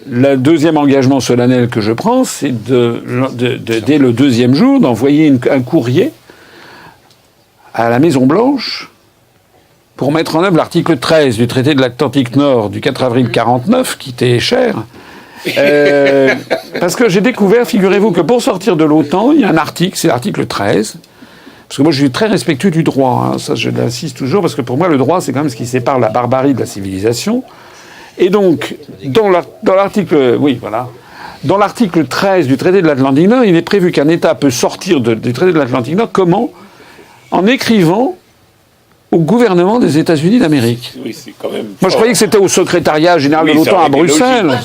Le deuxième engagement solennel que je prends, c'est dès le deuxième jour, d'envoyer un courrier à la Maison-Blanche pour mettre en œuvre l'article 13 du traité de l'Atlantique Nord du 4 avril 49, qui était cher. Parce que j'ai découvert, figurez-vous, que pour sortir de l'OTAN, il y a un article, c'est l'article 13. Parce que moi, je suis très respectueux du droit. Hein, ça, je l'insiste toujours, parce que pour moi, le droit, c'est quand même ce qui sépare la barbarie de la civilisation. Et donc, dans l'article... Oui, voilà. Dans l'article 13 du traité de l'Atlantique Nord, il est prévu qu'un État peut sortir du traité de l'Atlantique Nord. Comment ? En écrivant au gouvernement des États-Unis d'Amérique. Oui, c'est quand même... Moi, je croyais que c'était au secrétariat général de l'OTAN à Bruxelles.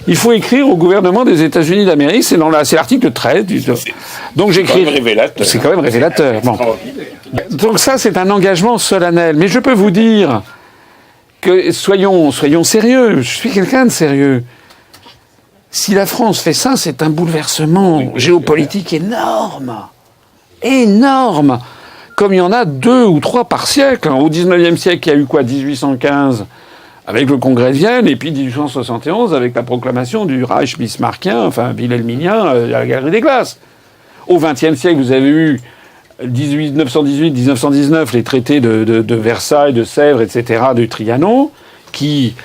Il faut écrire au gouvernement des États-Unis d'Amérique. C'est l'article 13. Donc j'écris... C'est quand même révélateur. Bon. Donc ça, c'est un engagement solennel. Mais je peux vous dire que, soyons sérieux. Je suis quelqu'un de sérieux. Si la France fait ça, c'est un bouleversement géopolitique énorme. Énorme. Comme il y en a 2 ou 3 par siècle. Au 19e siècle, il y a eu quoi ? 1815 avec le Congrès de Vienne, et puis 1871 avec la proclamation du Reich bismarckien, enfin wilhelminien, à la Galerie des Glaces. Au XXe siècle, vous avez eu 1918-1919, les traités de Versailles, de Sèvres, etc., de Trianon, qui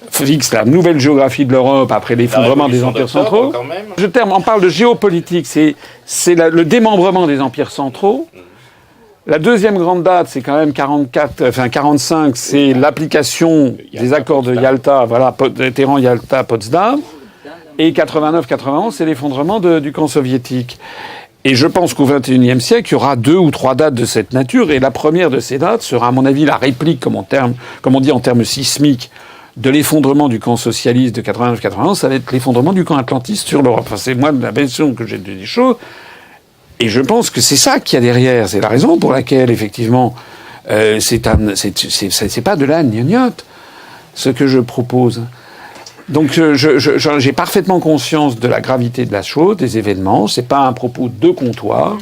fixent la nouvelle géographie de l'Europe après l'effondrement des empires centraux. On parle de géopolitique, c'est le démembrement des empires centraux. La deuxième grande date, c'est quand même 45, c'est l'application des accords de Yalta, voilà, Téhéran, Yalta, Potsdam. Et 89-91, c'est l'effondrement du camp soviétique. Et je pense qu'au XXIe siècle, il y aura 2 ou 3 dates de cette nature. Et la première de ces dates sera, à mon avis, la réplique, comme on dit en termes sismiques, de l'effondrement du camp socialiste de 89-91. Ça va être l'effondrement du camp atlantiste sur l'Europe. Enfin, c'est moi la version que j'ai des choses. Et je pense que c'est ça qu'il y a derrière. C'est la raison pour laquelle, effectivement, c'est pas de la gnognotte, ce que je propose. Donc, j'ai parfaitement conscience de la gravité de la chose, des événements. C'est pas un propos de comptoir.